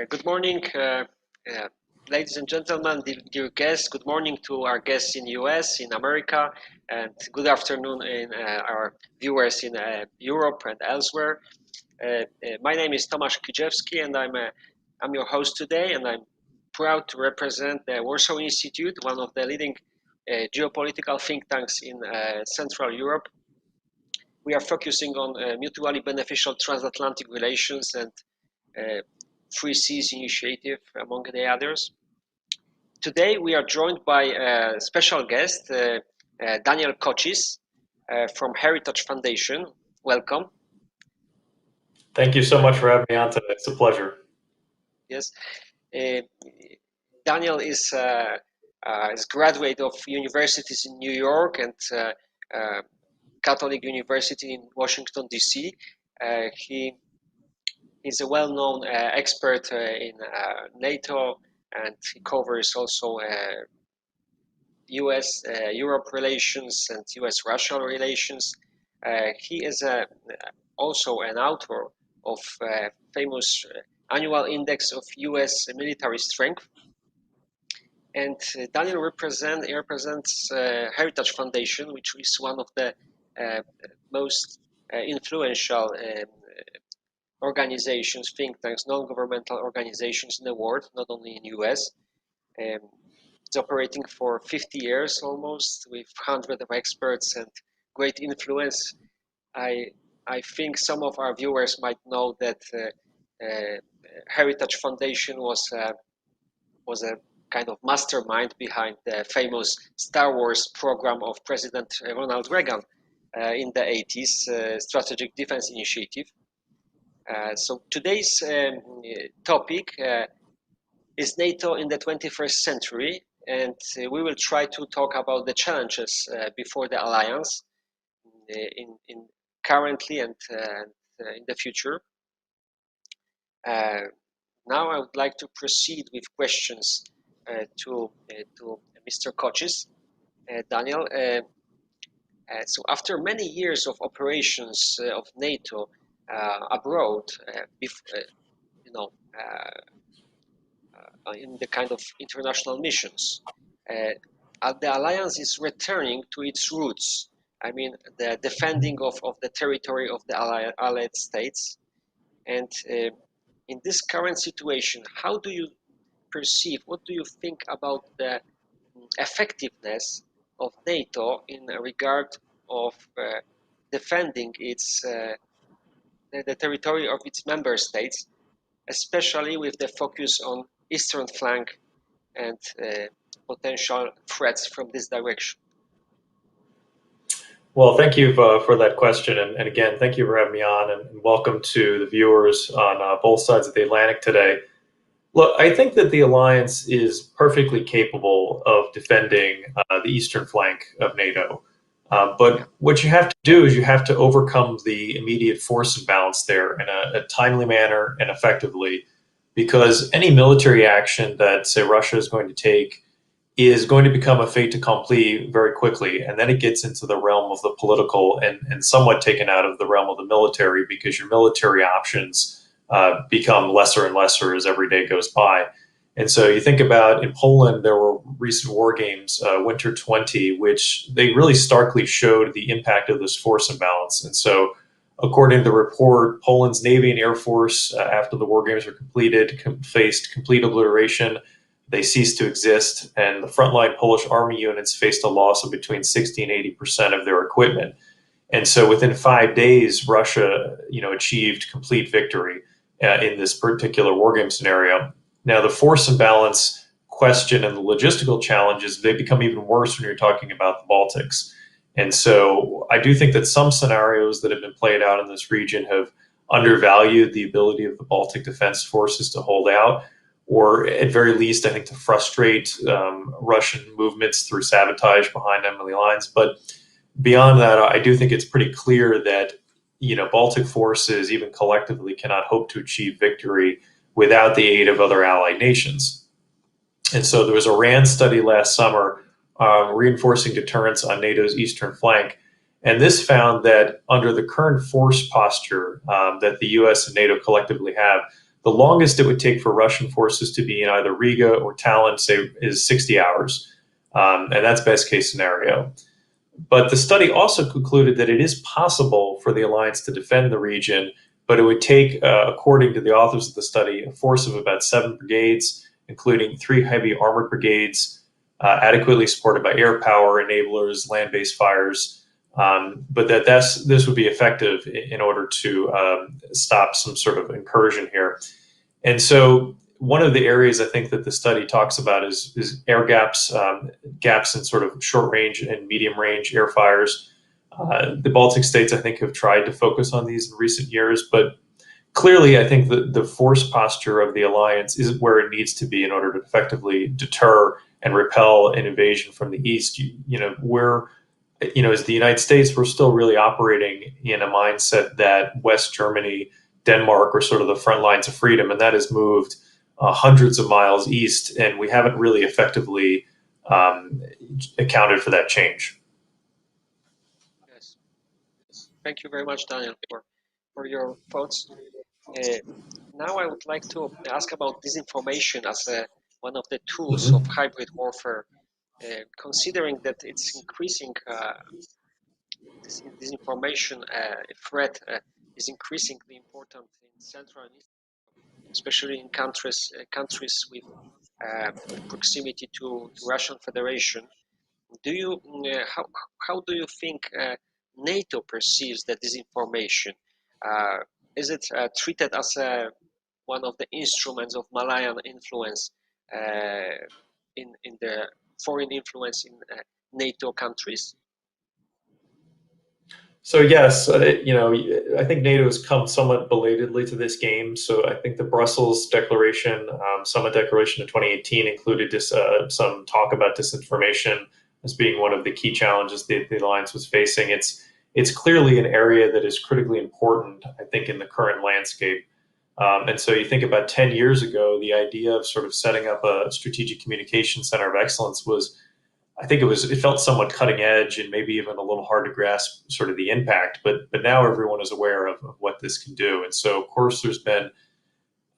Good morning, ladies and gentlemen, dear guests. Good morning to our guests in U.S., in America, and good afternoon in our viewers in Europe and elsewhere. My name is Tomasz Kijewski, and I'm your host today, and I'm proud to represent the Warsaw Institute, one of the leading geopolitical think tanks in Central Europe. We are focusing on mutually beneficial transatlantic relations and Free Seas Initiative, among the others. Today, we are joined by a special guest, Daniel Kochis from Heritage Foundation. Welcome. Thank you so much for having me on today. It's a pleasure. Yes. Daniel is a graduate of universities in New York and Catholic University in Washington, D.C. He's a well-known expert in NATO, and he covers also U.S. Europe relations and U.S. Russia relations. He is also an author of famous annual Index of U.S. military strength. And Daniel represents Heritage Foundation, which is one of the most influential organizations, think tanks, non-governmental organizations in the world, not only in US. It's operating for 50 years almost, with hundreds of experts and great influence. I think some of our viewers might know that Heritage Foundation was a kind of mastermind behind the famous Star Wars program of President Ronald Reagan in the 80s, Strategic Defense Initiative. So today's topic is NATO in the 21st century, and we will try to talk about the challenges before the alliance in currently and in the future. Now I would like to proceed with questions to Mr. Kochis. Daniel, so after many years of operations of NATO abroad, in the kind of international missions, the alliance is returning to its roots. I mean, the defending of the territory of the allied states. And in this current situation, how do you perceive, what do you think about the effectiveness of NATO in regard of defending its the territory of its member states, especially with the focus on eastern flank and potential threats from this direction? Well, thank you for that question. And again, thank you for having me on, and welcome to the viewers on both sides of the Atlantic today. Look, I think that the alliance is perfectly capable of defending the eastern flank of NATO. But what you have to do is you have to overcome the immediate force imbalance there in a timely manner and effectively, because any military action that, say, Russia is going to take is going to become a fait accompli very quickly. And then it gets into the realm of the political and somewhat taken out of the realm of the military, because your military options become lesser and lesser as every day goes by. And so you think about, in Poland, there were recent war games, Winter 20, which they really starkly showed the impact of this force imbalance. And so according to the report, Poland's Navy and Air Force, after the war games were completed, faced complete obliteration. They ceased to exist. And the frontline Polish army units faced a loss of between 60 and 80% of their equipment. And so within 5 days, Russia, achieved complete victory in this particular war game scenario. Now, the force imbalance question and the logistical challenges, they become even worse when you're talking about the Baltics. And so I do think that some scenarios that have been played out in this region have undervalued the ability of the Baltic defense forces to hold out, or at very least, I think, to frustrate Russian movements through sabotage behind enemy lines. But beyond that, I do think it's pretty clear that, Baltic forces, even collectively, cannot hope to achieve victory without the aid of other allied nations. And so there was a RAND study last summer reinforcing deterrence on NATO's eastern flank. And this found that under the current force posture that the U.S. and NATO collectively have, The longest it would take for Russian forces to be in either Riga or Tallinn, say, is 60 hours. And that's best case scenario. But the study also concluded that it is possible for the alliance to defend the region, but it would take, according to the authors of the study, a force of about 7 brigades, including 3 heavy armored brigades, adequately supported by air power, enablers, land-based fires. But this would be effective in order to stop some sort of incursion here. And so one of the areas I think that the study talks about is air gaps, gaps in sort of short range and medium range air fires. The Baltic states, I think, have tried to focus on these in recent years, but clearly, I think the force posture of the alliance is where it needs to be in order to effectively deter and repel an invasion from the east. As the United States, we're still really operating in a mindset that West Germany, Denmark are sort of the front lines of freedom, and that has moved hundreds of miles east, and we haven't really effectively accounted for that change. Yes. Thank you very much, Daniel, for your thoughts. Now I would like to ask about disinformation as one of the tools of hybrid warfare, considering that it's increasing, disinformation threat is increasingly important in Central and Eastern Europe, especially in countries with proximity to Russian Federation. Do you how do you think NATO perceives the disinformation? Is it treated as one of the instruments of malign influence in the foreign influence in NATO countries? So yes, I think NATO has come somewhat belatedly to this game. So I think the Brussels Declaration, Summit Declaration of 2018, included some talk about disinformation as being one of the key challenges the alliance was facing. It's clearly an area that is critically important, I think, in the current landscape. And so you think about 10 years ago, the idea of sort of setting up a strategic communication center of excellence was, I think it felt somewhat cutting edge and maybe even a little hard to grasp sort of the impact, but now everyone is aware of what this can do. And so of course there's been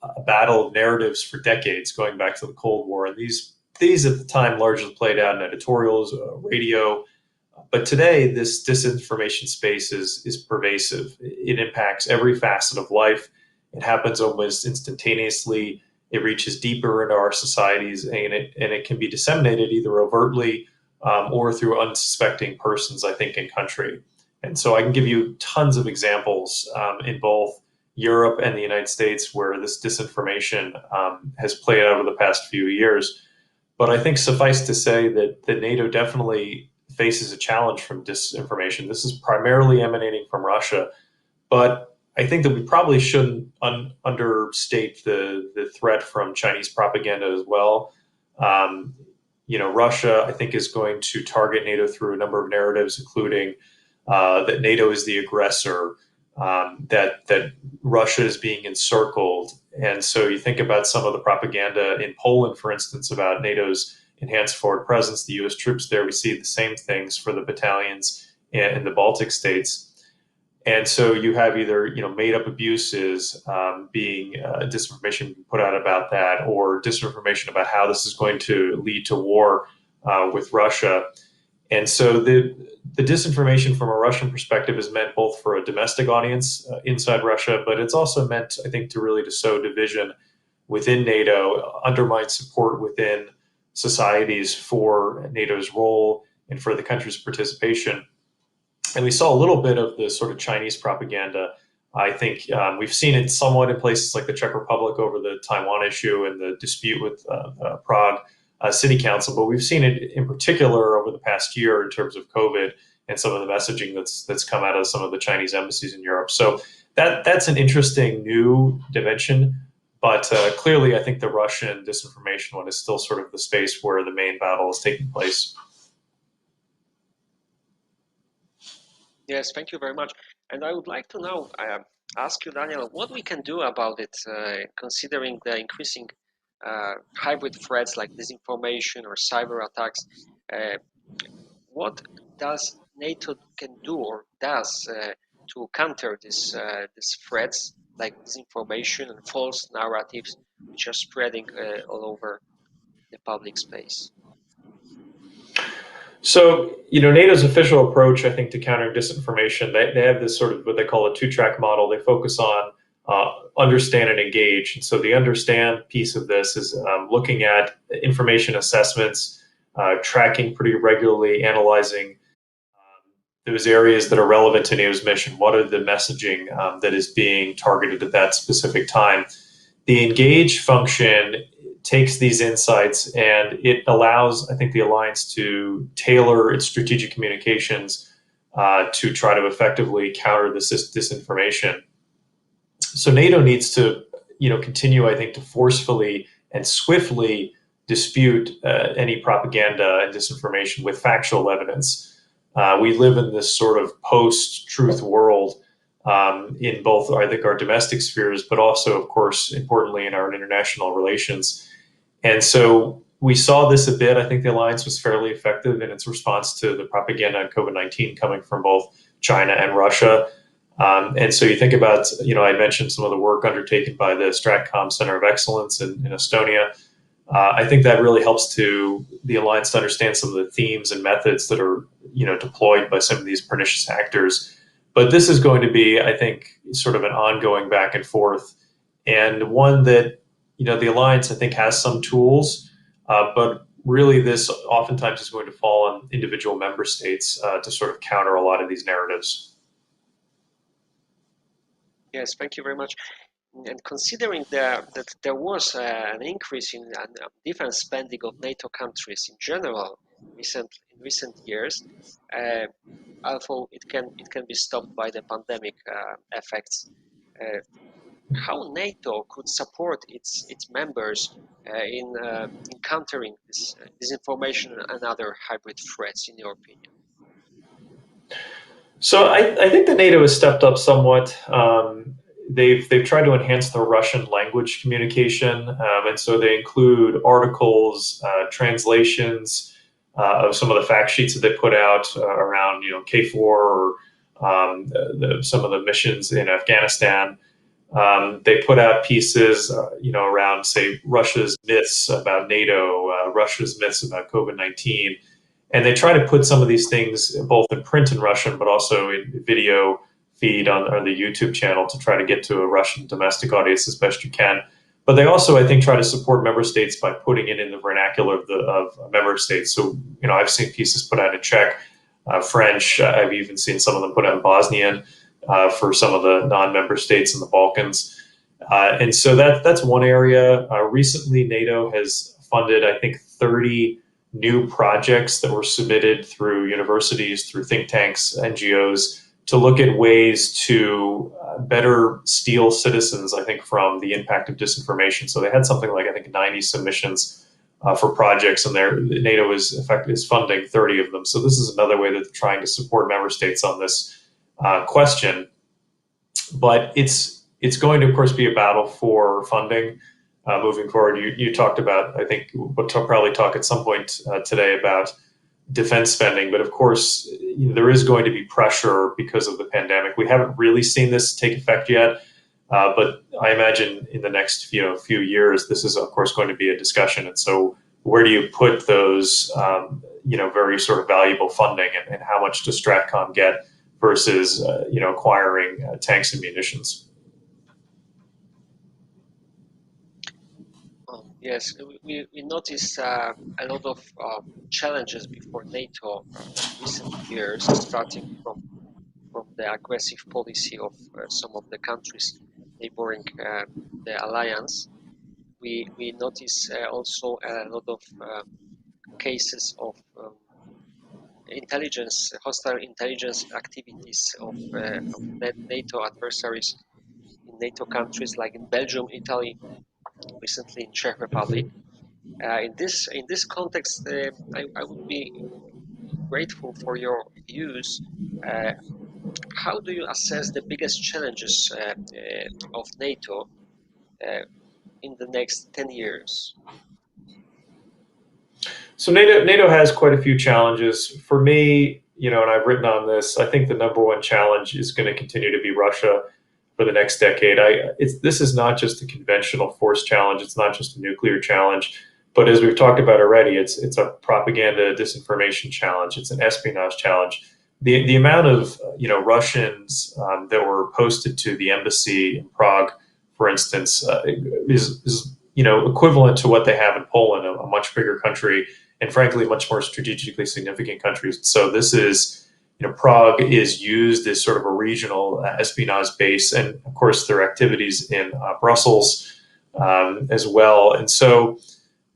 a battle of narratives for decades going back to the Cold War. And these at the time largely played out in editorials, radio. But today this disinformation space is pervasive. It impacts every facet of life. It happens almost instantaneously. It reaches deeper into our societies, and it can be disseminated either overtly or through unsuspecting persons, I think, in country. And so I can give you tons of examples in both Europe and the United States where this disinformation has played out over the past few years. But I think suffice to say that NATO definitely faces a challenge from disinformation. This is primarily emanating from Russia, but I think that we probably shouldn't understate the threat from Chinese propaganda as well. Russia, I think, is going to target NATO through a number of narratives, including that NATO is the aggressor, that Russia is being encircled. And so you think about some of the propaganda in Poland, for instance, about NATO's enhanced forward presence, the U.S. troops there. We see the same things for the battalions in the Baltic states. And so you have either made up abuses being disinformation put out about that, or disinformation about how this is going to lead to war with Russia. And so the disinformation from a Russian perspective is meant both for a domestic audience inside Russia, but it's also meant, I think, to sow division within NATO, undermine support within societies for NATO's role and for the country's participation. And we saw a little bit of the sort of Chinese propaganda. I think we've seen it somewhat in places like the Czech Republic over the Taiwan issue and the dispute with Prague City Council, but we've seen it in particular over the past year in terms of COVID and some of the messaging that's come out of some of the Chinese embassies in Europe. So that's an interesting new dimension, but clearly I think the Russian disinformation one is still sort of the space where the main battle is taking place. Yes, thank you very much. And I would like to now ask you, Daniel, what we can do about it, considering the increasing hybrid threats like disinformation or cyber attacks. What does NATO can do or does to counter these threats? like disinformation and false narratives, which are spreading all over the public space? So, NATO's official approach, I think, to countering disinformation, they have this sort of what they call a two-track model. They focus on understand and engage. And so the understand piece of this is looking at information assessments, tracking pretty regularly, analyzing those areas that are relevant to NATO's mission. What are the messaging that is being targeted at that specific time? The engage function takes these insights and it allows, I think, the alliance to tailor its strategic communications to try to effectively counter this disinformation. So NATO needs to, continue, I think, to forcefully and swiftly dispute any propaganda and disinformation with factual evidence. We live in this sort of post-truth world in both, I think, our domestic spheres, but also, of course, importantly, in our international relations. And so we saw this a bit. I think the alliance was fairly effective in its response to the propaganda on COVID-19 coming from both China and Russia. And so you think about, I mentioned some of the work undertaken by the Stratcom Center of Excellence in Estonia. I think that really helps the alliance to understand some of the themes and methods that are, deployed by some of these pernicious actors. But this is going to be, I think, sort of an ongoing back and forth, and one that, the alliance, I think, has some tools, but really this oftentimes is going to fall on individual member states to sort of counter a lot of these narratives. Yes, thank you very much. And considering that there was an increase in defense spending of NATO countries in general in recent years, although it can be stopped by the pandemic effects, how NATO could support its members in countering this disinformation and other hybrid threats, in your opinion? So I think that NATO has stepped up somewhat. They've tried to enhance the Russian language communication, and so they include articles, translations of some of the fact sheets that they put out around K4 or some of the missions in Afghanistan. They put out pieces, around, say, Russia's myths about NATO, Russia's myths about COVID-19. And they try to put some of these things both in print in Russian, but also in video feed on the YouTube channel to try to get to a Russian domestic audience as best you can. But they also, I think, try to support member states by putting it in the vernacular of member states. So, I've seen pieces put out in Czech, French. I've even seen some of them put out in Bosnian for some of the non-member states in the Balkans. And so that's one area. Recently, NATO has funded, I think, 30 new projects that were submitted through universities, through think tanks, NGOs, to look at ways to better steel citizens, I think, from the impact of disinformation. So they had something like, I think, 90 submissions for projects, and NATO is funding 30 of them. So this is another way that they're trying to support member states on this question. But it's going to, of course, be a battle for funding. Moving forward, you talked about, I think we'll probably talk at some point today about defense spending, but of course there is going to be pressure because of the pandemic. We haven't really seen this take effect yet, but I imagine in the next few years this is of course going to be a discussion. And so where do you put those very sort of valuable funding, and how much does Stratcom get versus acquiring tanks and munitions? Yes, we noticed a lot of challenges before NATO in recent years, starting from the aggressive policy of some of the countries neighboring the alliance. We notice also a lot of cases of hostile intelligence activities of NATO adversaries in NATO countries, like in Belgium, Italy, recently in Czech Republic. In this context, I would be grateful for your views. How do you assess the biggest challenges of NATO in the next 10 years? So NATO has quite a few challenges. For me, and I've written on this, I think the number one challenge is going to continue to be Russia. for the next decade. This is not just a conventional force challenge. It's not just a nuclear challenge. But as we've talked about already, it's a propaganda disinformation challenge. It's an espionage challenge. The amount of Russians that were posted to the embassy in Prague, for instance, is equivalent to what they have in Poland, a much bigger country, and frankly, much more strategically significant country. So this is, Prague is used as sort of a regional espionage base, and of course, there are activities in Brussels as well. And so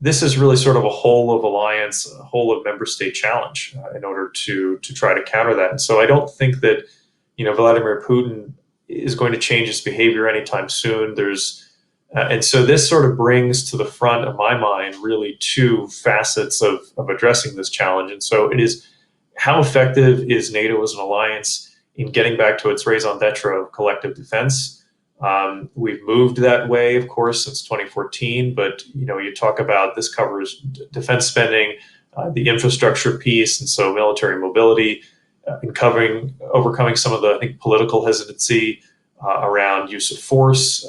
this is really sort of a whole of alliance, a whole of member state challenge in order to try to counter that. And so I don't think that, Vladimir Putin is going to change his behavior anytime soon. And so this sort of brings to the front of my mind really two facets of addressing this challenge. And so it is, how effective is NATO as an alliance in getting back to its raison d'etre of collective defense? We've moved that way, of course, since 2014, but you talk about this covers defense spending, the infrastructure piece, and so military mobility, overcoming some of the, I think, political hesitancy around use of force.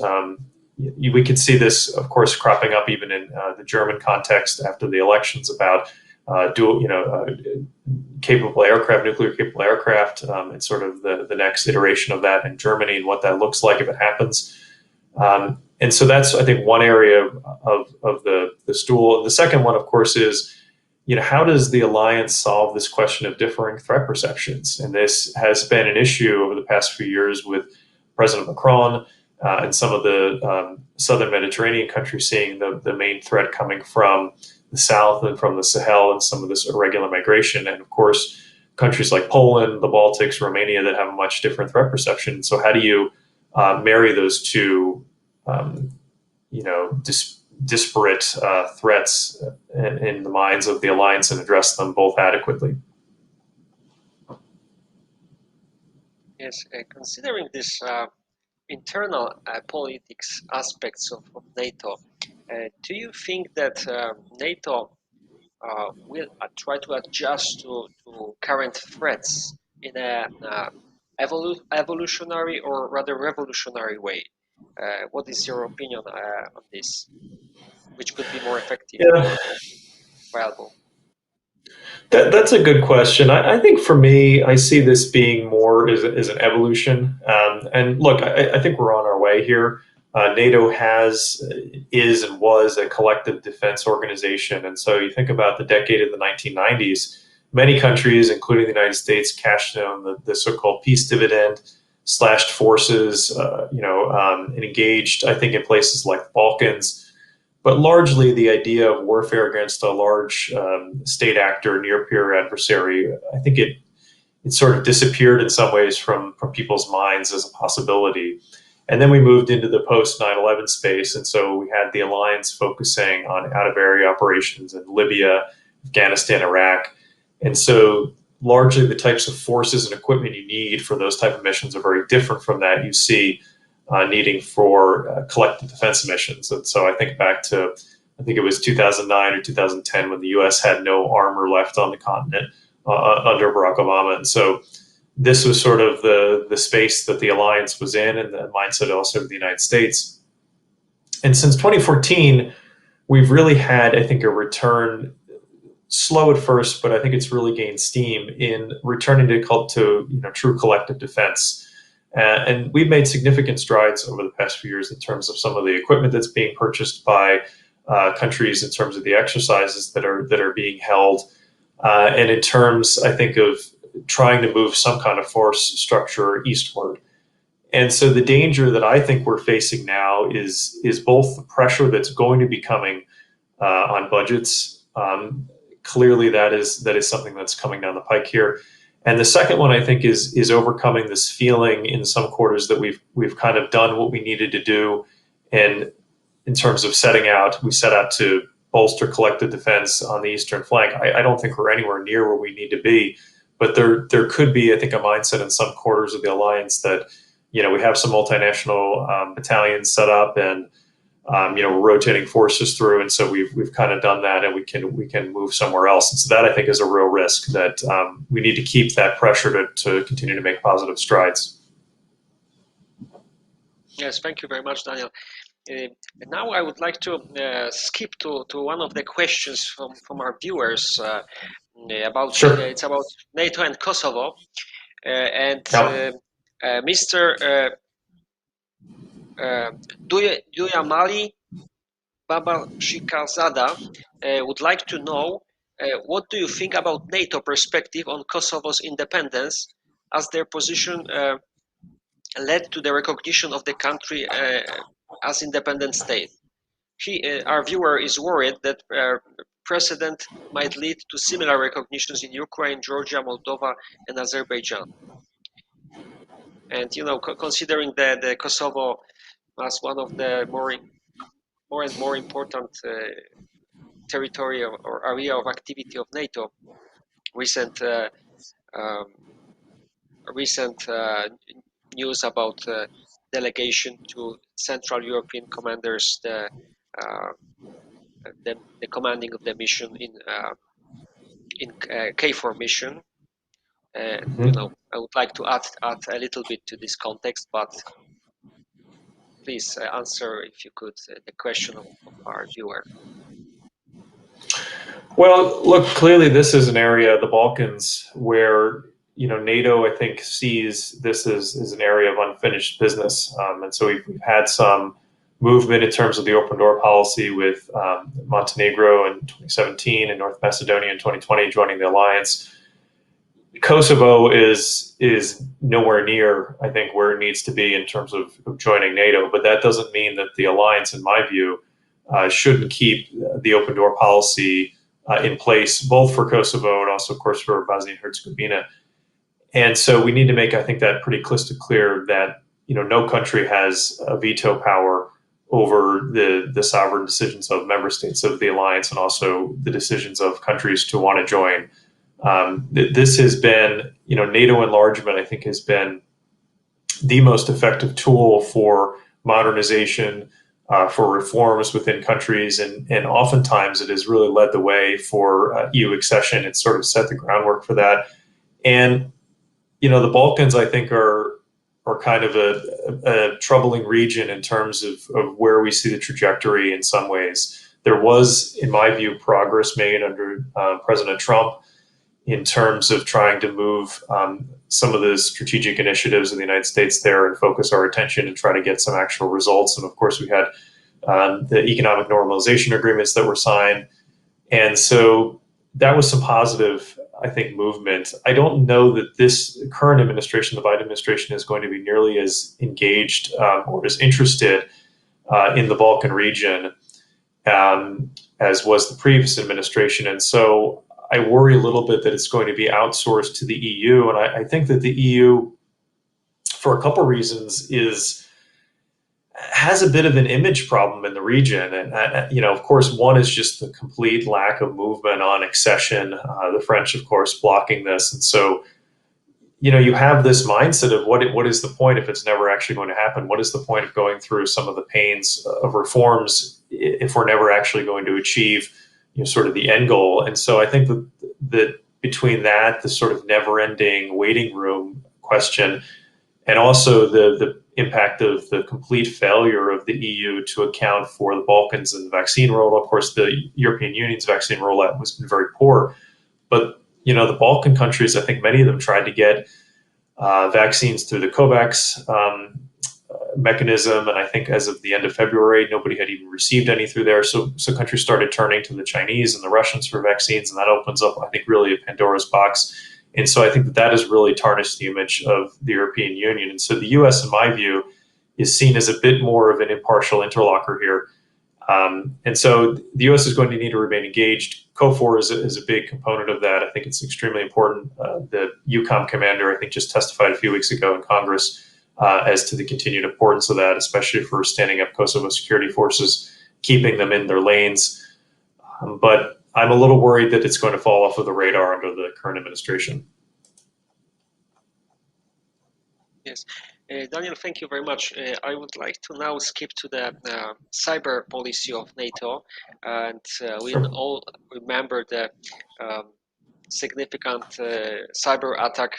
We could see this, of course, cropping up even in the German context after the elections about capable aircraft, nuclear capable aircraft, and sort of the next iteration of that in Germany and what that looks like if it happens. And so that's, I think, one area of the stool. The second one, of course, is, how does the alliance solve this question of differing threat perceptions? And this has been an issue over the past few years with President Macron and some of the southern Mediterranean countries seeing the main threat coming from the south and from the Sahel and some of this irregular migration. And of course, countries like Poland, the Baltics, Romania that have a much different threat perception. So how do you marry those two, disparate threats in the minds of the alliance and address them both adequately? Yes, considering this internal politics aspects of NATO, do you think that NATO will try to adjust to current threats in a evolutionary or rather revolutionary way? What is your opinion on this? Which could be more effective or viable? That's a good question. I think for me, I see this being more as an evolution. And look, I think we're on our way here. NATO is and was a collective defense organization. And so you think about the decade of the 1990s, many countries, including the United States, cashed in on the so-called peace dividend, slashed forces, and engaged, I think, in places like the Balkans. But largely the idea of warfare against a large state actor, near peer adversary, I think it sort of disappeared in some ways from people's minds as a possibility. And then we moved into the post 9/11 space. And so we had the alliance focusing on out of area operations in Libya, Afghanistan, Iraq. And so largely the types of forces and equipment you need for those type of missions are very different from that you see needing for collective defense missions. And so I think back to, I think it was 2009 or 2010 when the U.S. had no armor left on the continent under Barack Obama. And so this was sort of the space that the alliance was in, and the mindset also of the United States. And since 2014, we've really had, I think, a return, slow at first, but I think it's really gained steam in returning to true collective defense. And we've made significant strides over the past few years in terms of some of the equipment that's being purchased by countries, in terms of the exercises that are being held, and in terms, I think, of trying to move some kind of force structure eastward. And so the danger that I think we're facing now is both the pressure that's going to be coming on budgets. Clearly, that is something that's coming down the pike here. And the second one, I think, is overcoming this feeling in some quarters that we've kind of done what we needed to do, and in terms of we set out to bolster collective defense on the eastern flank. I don't think we're anywhere near where we need to be, but there could be, I think, a mindset in some quarters of the alliance that we have some multinational battalions set up, and we're rotating forces through, and so we've kind of done that, and we can move somewhere else. And so that, I think, is a real risk that we need to keep that pressure to continue to make positive strides. Yes, thank you very much, Daniel. Now I would like to skip to one of the questions from our viewers about Sure. it's about NATO and Kosovo, and Yeah. Mr. Duyamali Baba Shikazada would like to know what do you think about NATO perspective on Kosovo's independence, as their position led to the recognition of the country as independent state. Our viewer is worried that precedent might lead to similar recognitions in Ukraine, Georgia, Moldova, and Azerbaijan. And considering that the Kosovo as one of the more and more important territory or area of activity of NATO, recent um, news about delegation to Central European commanders, uh, the commanding of the mission in KFOR mission. And I would like to add a little bit to this context, but please answer, if you could, the question of our viewer. Well, look, clearly this is an area, the Balkans, where NATO, I think, sees this as an area of unfinished business, and so we've had some movement in terms of the open door policy with Montenegro in 2017 and North Macedonia in 2020 joining the alliance. Kosovo is nowhere near, I think, where it needs to be in terms of joining NATO, but that doesn't mean that the alliance, in my view, shouldn't keep the open door policy in place, both for Kosovo and also, of course, for Bosnia and Herzegovina. And so we need to make, I think, that pretty crystal clear that no country has a veto power over the sovereign decisions of member states of the alliance and also the decisions of countries to want to join. This has been, NATO enlargement, I think, has been the most effective tool for modernization, for reforms within countries, and oftentimes it has really led the way for EU accession. It's sort of set the groundwork for that. And the Balkans, I think, are kind of a troubling region in terms of where we see the trajectory in some ways. There was, in my view, progress made under President Trump in terms of trying to move some of the strategic initiatives in the United States there and focus our attention and try to get some actual results. And of course, we had the economic normalization agreements that were signed. And so that was some positive, I think, movement. I don't know that this current administration, the Biden administration, is going to be nearly as engaged or as interested in the Balkan region as was the previous administration. And so I worry a little bit that it's going to be outsourced to the EU. And I think that the EU, for a couple of reasons, has a bit of an image problem in the region. And, of course, one is just the complete lack of movement on accession, the French, of course, blocking this. And so, you have this mindset of what is the point if it's never actually going to happen? What is the point of going through some of the pains of reforms if we're never actually going to achieve sort of the end goal? And so I think that between that, the sort of never-ending waiting room question, and also the impact of the complete failure of the EU to account for the Balkans and the vaccine rollout. Of course, the European Union's vaccine rollout has been very poor, but the Balkan countries, I think many of them tried to get vaccines through the COVAX mechanism, and I think as of the end of February, nobody had even received any through there. So countries started turning to the Chinese and the Russians for vaccines, and that opens up, I think, really a Pandora's box. And so I think that has really tarnished the image of the European Union. And so the U.S., in my view, is seen as a bit more of an impartial interlocutor here. And so the U.S. is going to need to remain engaged. KFOR is a big component of that. I think it's extremely important. The EUCOM commander, I think, just testified a few weeks ago in Congress as to the continued importance of that, especially for standing up Kosovo security forces, keeping them in their lanes. But I'm a little worried that it's going to fall off of the radar under the current administration. Yes. Daniel, thank you very much. I would like to now skip to the cyber policy of NATO. And we all remember the significant cyber attack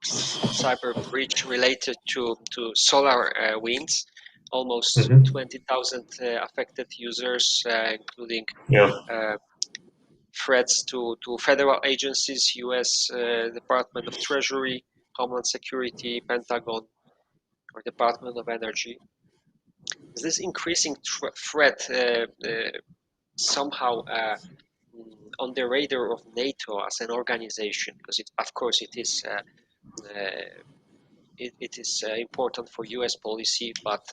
cyber breach related to solar winds. Almost 20,000 affected users, including threats to federal agencies, U.S. Department of Treasury, Homeland Security, Pentagon, or Department of Energy. Is this increasing threat somehow on the radar of NATO as an organization? Because of course it is important for U.S. policy, but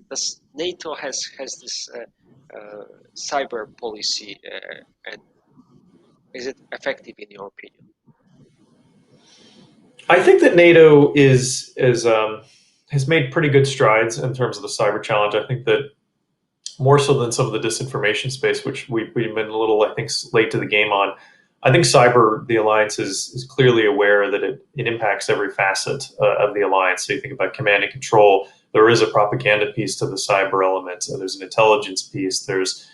does NATO has this cyber policy, and is it effective in your opinion? I think that NATO has made pretty good strides in terms of the cyber challenge. I think that more so than some of the disinformation space, which we've been a little, I think, late to the game on. I think cyber, the alliance is clearly aware that it impacts every facet of the alliance. So you think about command and control, there is a propaganda piece to the cyber element. So there's an intelligence piece, there's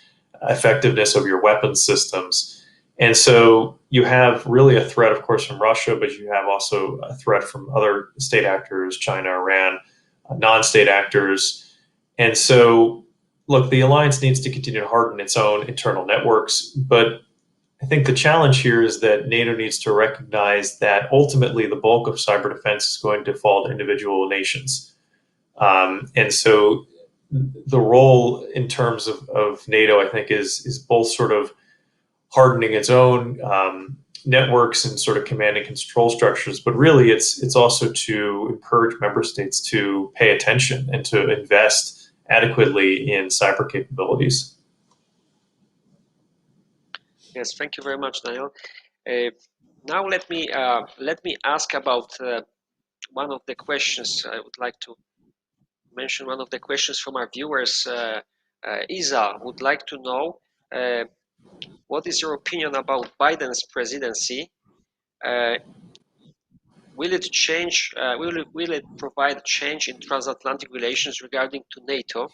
effectiveness of your weapons systems. And so you have really a threat, of course, from Russia, but you have also a threat from other state actors, China, Iran, non-state actors. And so, look, the alliance needs to continue to harden its own internal networks, but I think the challenge here is that NATO needs to recognize that ultimately the bulk of cyber defense is going to fall to individual nations. And so the role in terms of NATO, I think, is both sort of hardening its own networks and sort of command and control structures, but really it's also to encourage member states to pay attention and to invest adequately in cyber capabilities. Yes, thank you very much, Daniel. Now let me ask about one of the questions. I would like to mention one of the questions from our viewers. Isa would like to know, what is your opinion about Biden's presidency? Will it change? Will it provide change in transatlantic relations regarding to NATO?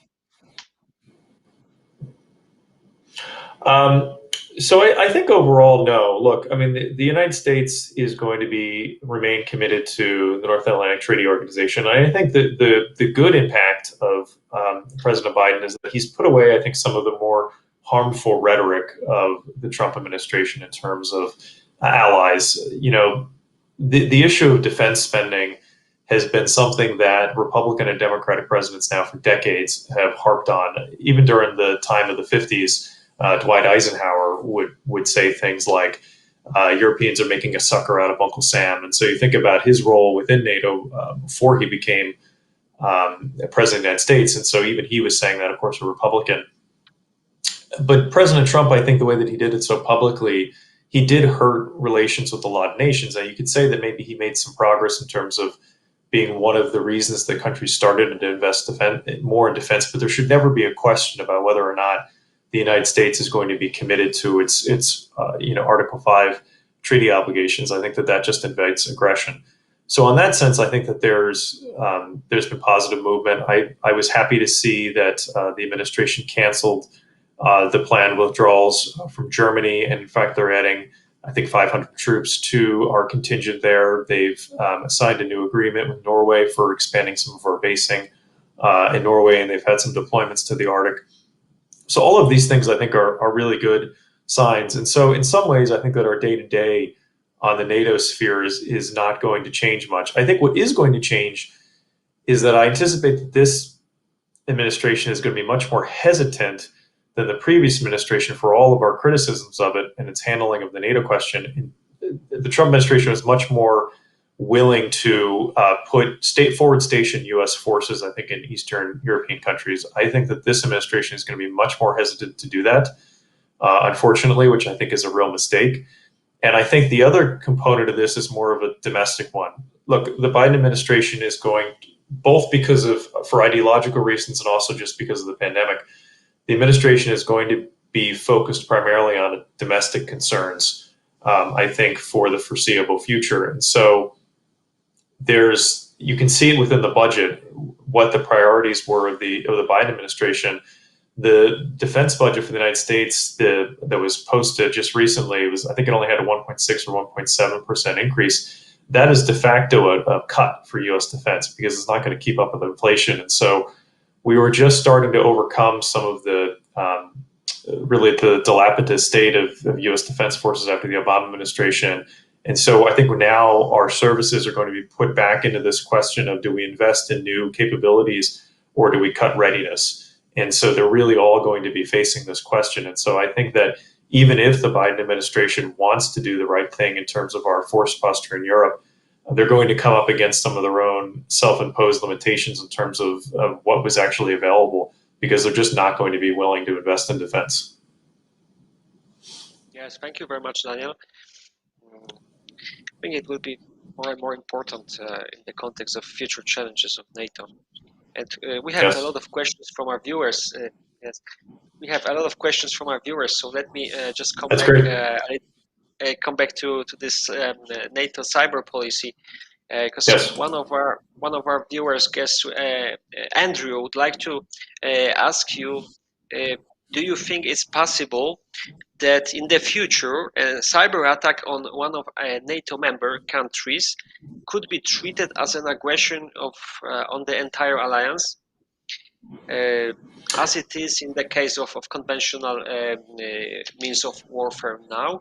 So I think overall, no. Look, I mean, the United States is going to remain committed to the North Atlantic Treaty Organization. I think that the good impact of President Biden is that he's put away, I think, some of the more harmful rhetoric of the Trump administration in terms of allies. You know, the issue of defense spending has been something that Republican and Democratic presidents now for decades have harped on. Even during the time of the 50s, Dwight Eisenhower would say things like, Europeans are making a sucker out of Uncle Sam. And so you think about his role within NATO before he became president of the United States. And so even he was saying that, of course, a Republican. But President Trump, I think the way that he did it so publicly, he did hurt relations with a lot of nations. Now, you could say that maybe he made some progress in terms of being one of the reasons the country started to invest more in defense, but there should never be a question about whether or not the United States is going to be committed to its Article 5 treaty obligations. I think that just invites aggression. So on that sense, I think that there's been positive movement. I was happy to see that the administration canceled the planned withdrawals from Germany, and in fact, they're adding, I think, 500 troops to our contingent there. They've signed a new agreement with Norway for expanding some of our basing in Norway, and they've had some deployments to the Arctic. So all of these things, I think, are really good signs. And so in some ways, I think that our day-to-day on the NATO sphere is not going to change much. I think what is going to change is that I anticipate that this administration is going to be much more hesitant than the previous administration for all of our criticisms of it and its handling of the NATO question. The Trump administration was much more willing to put forward station U.S. forces, I think, in Eastern European countries. I think that this administration is going to be much more hesitant to do that, unfortunately, which I think is a real mistake. And I think the other component of this is more of a domestic one. Look, the Biden administration is going, both for ideological reasons and also just because of the pandemic, the administration is going to be focused primarily on domestic concerns, I think, for the foreseeable future. And so you can see it within the budget, what the priorities were of the Biden administration. The defense budget for the United States that was posted just recently I think it only had a 1.6 or 1.7% increase. that is de facto a cut for U.S. defense because it's not going to keep up with inflation. And so we were just starting to overcome some of the really the dilapidated state of U.S. defense forces after the Obama administration. And so I think now our services are going to be put back into this question of, do we invest in new capabilities or do we cut readiness? And so they're really all going to be facing this question. And so I think that even if the Biden administration wants to do the right thing in terms of our force posture in Europe, they're going to come up against some of their own self-imposed limitations in terms of what was actually available, because they're just not going to be willing to invest in defense. Yes, thank you very much, Daniel. I think it will be more and more important in the context of future challenges of NATO. And we have a lot of questions from our viewers. Yes, we have a lot of questions from our viewers. So let me just come back to this NATO cyber policy, because one of our viewers, Andrew, would like to ask you: do you think it's possible that in the future a cyber attack on one of NATO member countries could be treated as an aggression on the entire alliance, as it is in the case of conventional means of warfare now?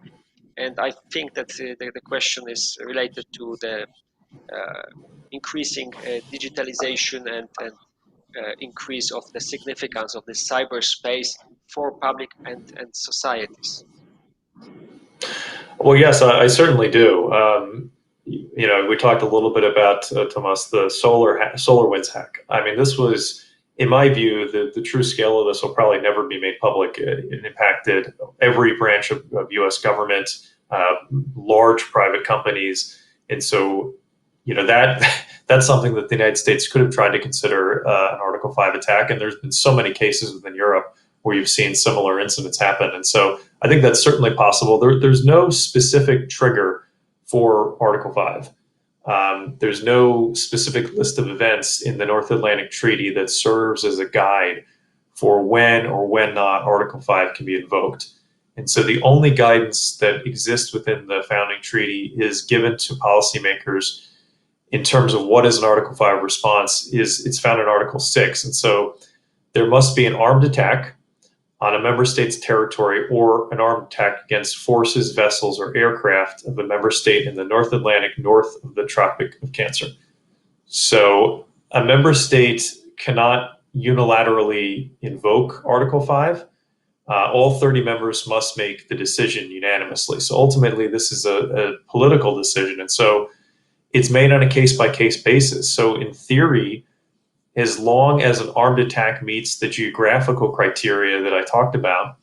And I think that the question is related to the increasing digitalization and increase of the significance of the cyberspace for public and societies. Well, yes, I certainly do. We talked a little bit about, Tomas, the SolarWinds hack. I mean, this was, in my view, the true scale of this will probably never be made public. It impacted every branch of U.S. government, large private companies. And so, that's something that the United States could have tried to consider an Article 5 attack. And there's been so many cases within Europe where you've seen similar incidents happen. And so I think that's certainly possible. There's no specific trigger for Article 5. There's no specific list of events in the North Atlantic Treaty that serves as a guide for when or when not Article 5 can be invoked. And so the only guidance that exists within the founding treaty is given to policymakers in terms of what is an Article 5 response. It's found in Article 6. And so there must be an armed attack on a member state's territory or an armed attack against forces, vessels, or aircraft of a member state in the North Atlantic north of the Tropic of Cancer. So a member state cannot unilaterally invoke Article 5. All 30 members must make the decision unanimously. So ultimately, this is a political decision. And so it's made on a case-by-case basis. So in theory, as long as an armed attack meets the geographical criteria that I talked about,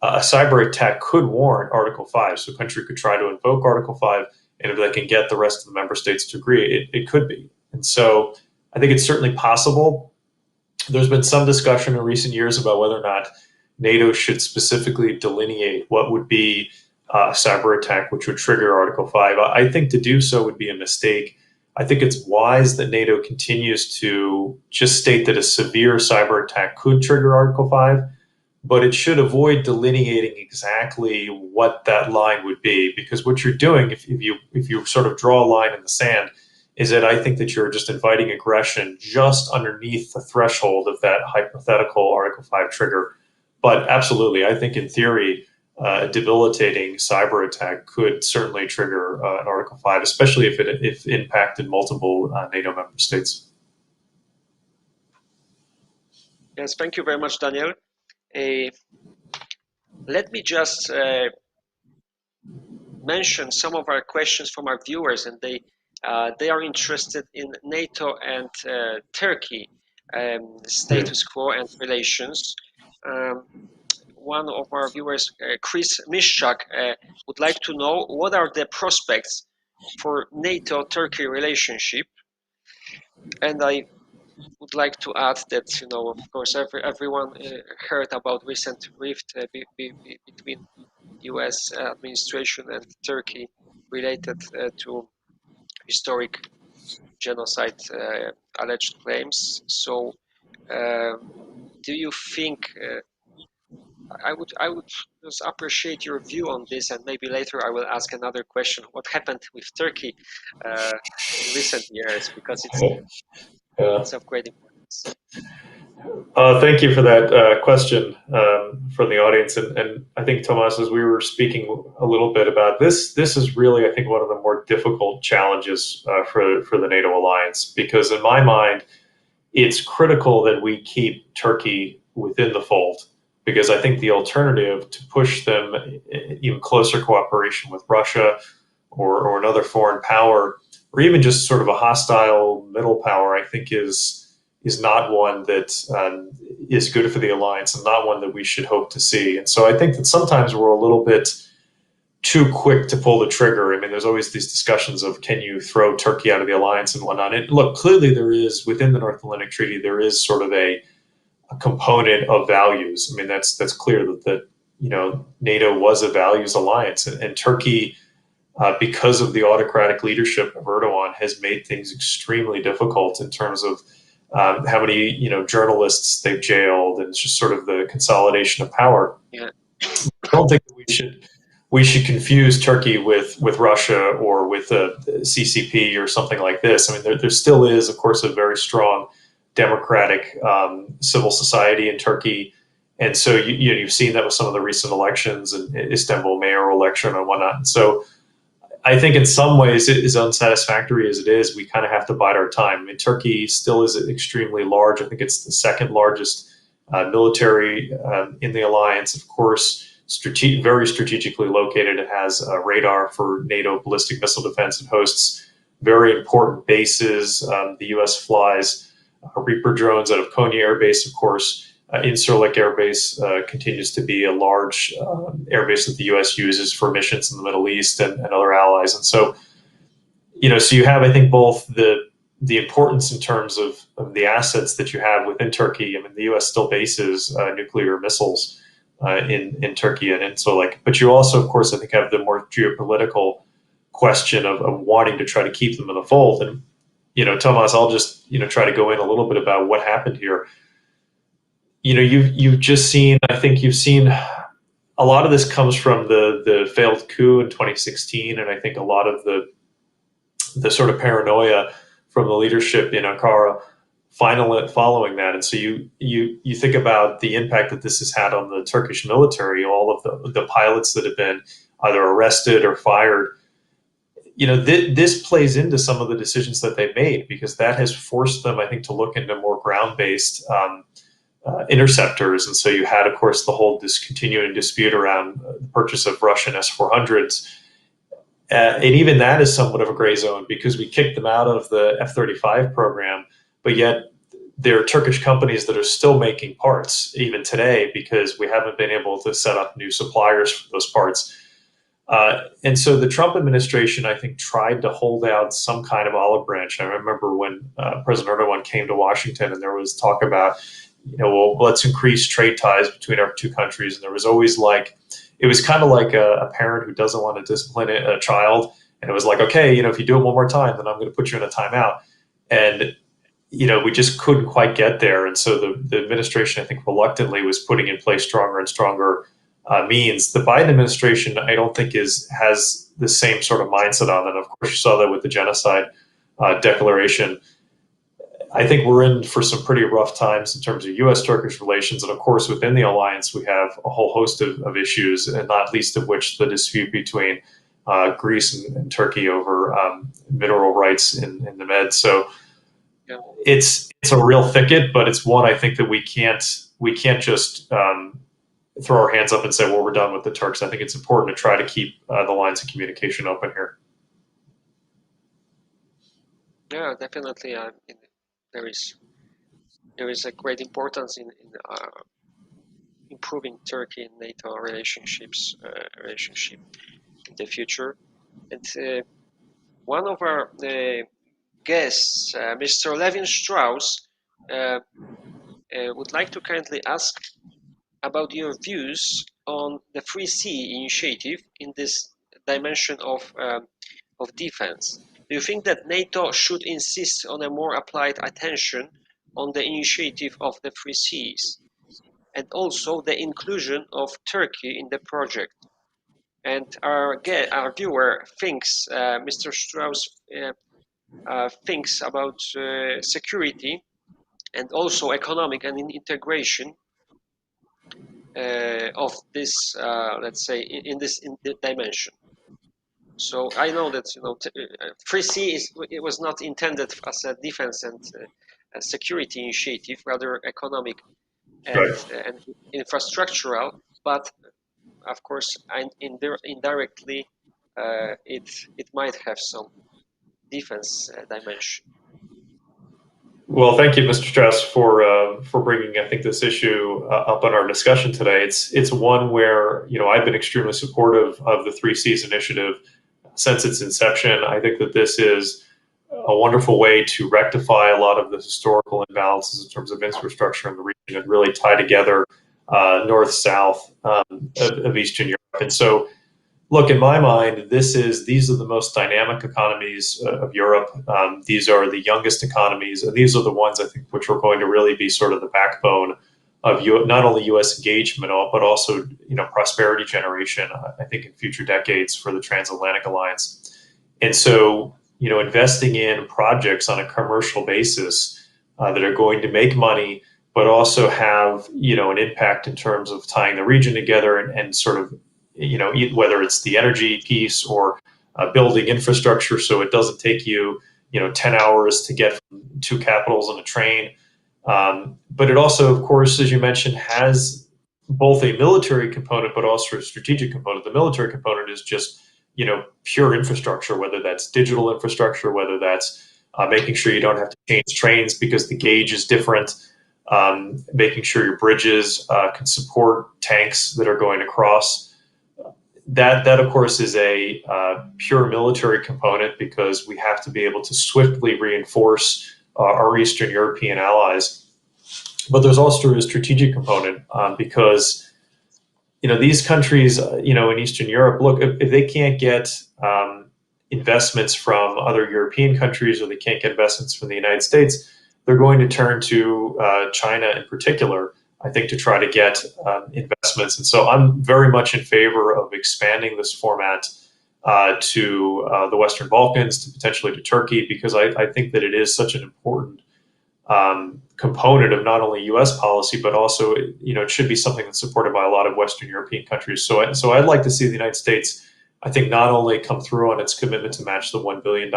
a cyber attack could warrant Article 5. So a country could try to invoke Article 5, and if they can get the rest of the member states to agree, it could be. And so I think it's certainly possible. There's been some discussion in recent years about whether or not NATO should specifically delineate what would be a cyber attack which would trigger Article 5. I think to do so would be a mistake. I think it's wise that NATO continues to just state that a severe cyber attack could trigger Article 5, but it should avoid delineating exactly what that line would be, because what you're doing, if you sort of draw a line in the sand, is that I think that you're just inviting aggression just underneath the threshold of that hypothetical Article 5 trigger. But absolutely, I think in theory, a debilitating cyber attack could certainly trigger an Article 5, especially if it impacted multiple NATO member states. Yes, thank you very much, Daniel. Let me just mention some of our questions from our viewers, and they are interested in NATO and Turkey status quo and relations. One of our viewers, Chris Mishchak, would like to know what are the prospects for NATO-Turkey relationship. And I would like to add that, of course, everyone heard about recent rift between U.S. administration and Turkey related to historic genocide alleged claims. So, do you think I would just appreciate your view on this, and maybe later I will ask another question. What happened with Turkey in recent years? Because Yeah. it's of great importance. Thank you for that question from the audience, and I think Tomas, as we were speaking a little bit about this, this is really, I think, one of the more difficult challenges for the NATO alliance, because in my mind, it's critical that we keep Turkey within the fold, because I think the alternative to push them even closer cooperation with Russia or another foreign power, or even just sort of a hostile middle power, I think is not one that is good for the alliance and not one that we should hope to see. And so I think that sometimes we're a little bit too quick to pull the trigger. I mean, there's always these discussions of can you throw Turkey out of the alliance and whatnot. And look, clearly there is, within the North Atlantic Treaty, there is sort of a component of values. I mean, that's clear that you know NATO was a values alliance, and Turkey, because of the autocratic leadership of Erdogan, has made things extremely difficult in terms of how many journalists they've jailed, and it's just sort of the consolidation of power. Yeah. I don't think that we should confuse Turkey with Russia or with a CCP or something like this. I mean, there still is, of course, a very strong democratic civil society in Turkey. And so you've seen that with some of the recent elections and Istanbul mayoral election and whatnot. And so I think in some ways, as unsatisfactory as it is, we kind of have to bide our time. I mean, Turkey still is extremely large. I think it's the second largest military in the alliance. Of course, very strategically located. It has a radar for NATO ballistic missile defense and hosts very important bases. The U.S. flies Reaper drones out of Konya Air Base, of course. Incirlik Air Base continues to be a large air base that the U.S. uses for missions in the Middle East and other allies. And so, so you have, I think, both the importance in terms of the assets that you have within Turkey. I mean, the U.S. still bases nuclear missiles in Turkey, and so but you also, of course, I think, have the more geopolitical question of wanting to try to keep them in the fold. And Tomas, I'll just try to go in a little bit about what happened here. You've just seen, I think you've seen a lot of this comes from the failed coup in 2016, and I think a lot of the sort of paranoia from the leadership in Ankara following that. And so you think about the impact that this has had on the Turkish military, all of the pilots that have been either arrested or fired. This plays into some of the decisions that they made, because that has forced them, I think, to look into more ground-based interceptors. And so you had, of course, the whole continuing dispute around the purchase of Russian S-400s. And even that is somewhat of a gray zone, because we kicked them out of the F-35 program, but yet there are Turkish companies that are still making parts even today, because we haven't been able to set up new suppliers for those parts. And so the Trump administration, I think, tried to hold out some kind of olive branch. I remember when President Erdogan came to Washington, and there was talk about, well, let's increase trade ties between our two countries. And there was always it was kind of like a parent who doesn't want to discipline a child. And it was like, okay, if you do it one more time, then I'm going to put you in a timeout. And, we just couldn't quite get there. And so the administration, I think, reluctantly was putting in place stronger and stronger means. The Biden administration, I don't think has the same sort of mindset on it. Of course, you saw that with the genocide declaration. I think we're in for some pretty rough times in terms of U.S.-Turkish relations. And of course, within the alliance, we have a whole host of issues, and not least of which the dispute between Greece and Turkey over mineral rights in the Med. So yeah. It's a real thicket, but it's one, I think, that we can't just throw our hands up and say, well, we're done with the Turks. I think it's important to try to keep the lines of communication open here. Yeah, definitely. There is a great importance in improving Turkey and NATO relationship in the future. And one of our guests, Mr. Levin Strauss, would like to kindly ask about your views on the Free Sea initiative in this dimension of defense. Do you think that NATO should insist on a more applied attention on the initiative of the Free Seas? and also the inclusion of Turkey in the project. And our viewer thinks, Mr. Strauss thinks about security and also economic and integration of this, let's say, in this dimension. So I know that 3C it was not intended as a defense and a security initiative, rather economic and infrastructural, but of course, indirectly, it might have some defense dimension. Well, thank you, Mr. Strauss, for bringing, I think, this issue up on our discussion today. It's one where I've been extremely supportive of the 3Cs initiative since its inception. I think that this is a wonderful way to rectify a lot of the historical imbalances in terms of infrastructure in the region and really tie together north-south of Eastern Europe. And so, look, in my mind, these are the most dynamic economies of Europe. These are the youngest economies, and these are the ones I think which are going to really be sort of the backbone of not only U.S. engagement, but also prosperity generation. I think in future decades for the transatlantic alliance. And so, investing in projects on a commercial basis that are going to make money, but also have an impact in terms of tying the region together and sort of whether it's the energy piece or building infrastructure so it doesn't take you 10 hours to get from two capitals on a train. But it also, of course, as you mentioned, has both a military component but also a strategic component. The military component is just pure infrastructure, whether that's digital infrastructure, whether that's making sure you don't have to change trains because the gauge is different, making sure your bridges can support tanks that are going across. That of course is a pure military component because we have to be able to swiftly reinforce our Eastern European allies. But there's also a strategic component because these countries in Eastern Europe, look, if they can't get investments from other European countries or they can't get investments from the United States, they're going to turn to China in particular, I think, to try to get investments. And so I'm very much in favor of expanding this format to the Western Balkans, to potentially to Turkey, because I think that it is such an important component of not only U.S. policy, but also it should be something that's supported by a lot of Western European countries. So I'd like to see the United States, I think, not only come through on its commitment to match the $1 billion,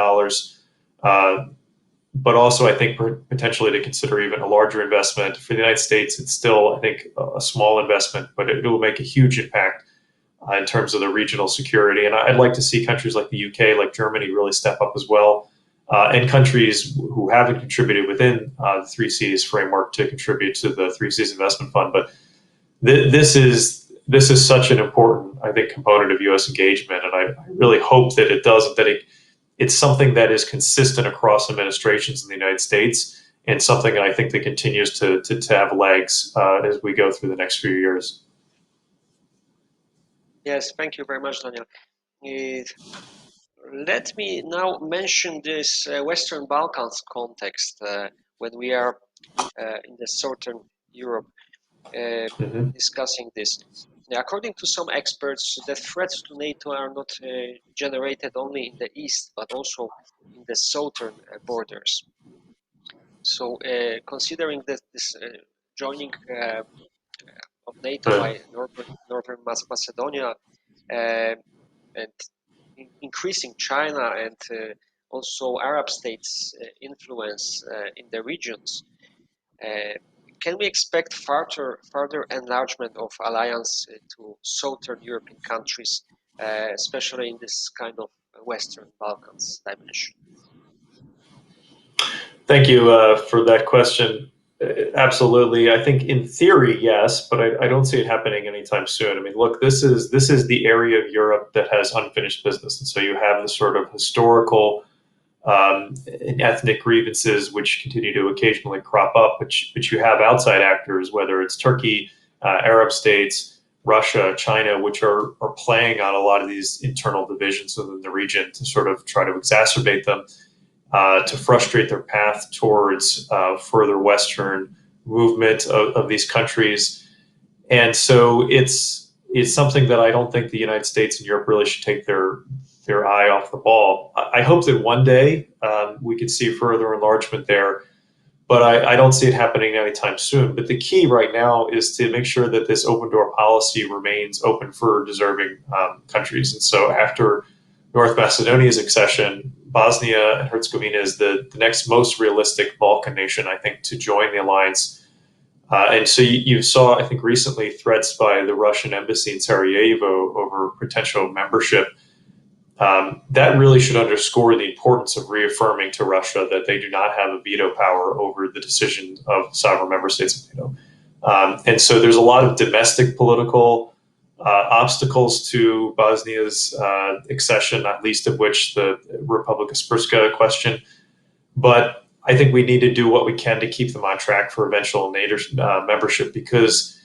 but also I think potentially to consider even a larger investment. For the United States, it's still, I think, a small investment, but it will make a huge impact in terms of the regional security. And I'd like to see countries like the UK, like Germany, really step up as well, and countries who haven't contributed within the 3Cs framework to contribute to the 3Cs investment fund. But this is such an important, I think, component of U.S. engagement, and I really hope that it's something that is consistent across administrations in the United States, and something I think that continues to have legs as we go through the next few years. Yes, thank you very much, Daniel. Let me now mention this Western Balkans context when we are in the Southern Europe discussing this. According to some experts, the threats to NATO are not generated only in the east, but also in the southern borders. So considering that this joining of NATO by Northern Macedonia and increasing China and also Arab states' influence in the regions, can we expect further enlargement of alliance to southern European countries, especially in this kind of Western Balkans dimension? Thank you for that question. Absolutely. I think in theory, yes, but I don't see it happening anytime soon. I mean, look, this is the area of Europe that has unfinished business. And so you have the sort of historical and ethnic grievances which continue to occasionally crop up, but you have outside actors, whether it's Turkey, Arab states, Russia, China, which are playing on a lot of these internal divisions within the region to sort of try to exacerbate them, to frustrate their path towards further Western movement of these countries. And so it's something that I don't think the United States and Europe really should take their eye off the ball. I hope that one day we could see further enlargement there, but I don't see it happening anytime soon. But the key right now is to make sure that this open door policy remains open for deserving countries. And so after North Macedonia's accession, Bosnia and Herzegovina is the next most realistic Balkan nation, I think, to join the alliance. And so you saw, I think, recently threats by the Russian embassy in Sarajevo over potential membership. That really should underscore the importance of reaffirming to Russia that they do not have a veto power over the decision of sovereign member states of NATO. And so there's a lot of domestic political obstacles to Bosnia's accession, not least of which the Republika Srpska question. But I think we need to do what we can to keep them on track for eventual NATO membership, because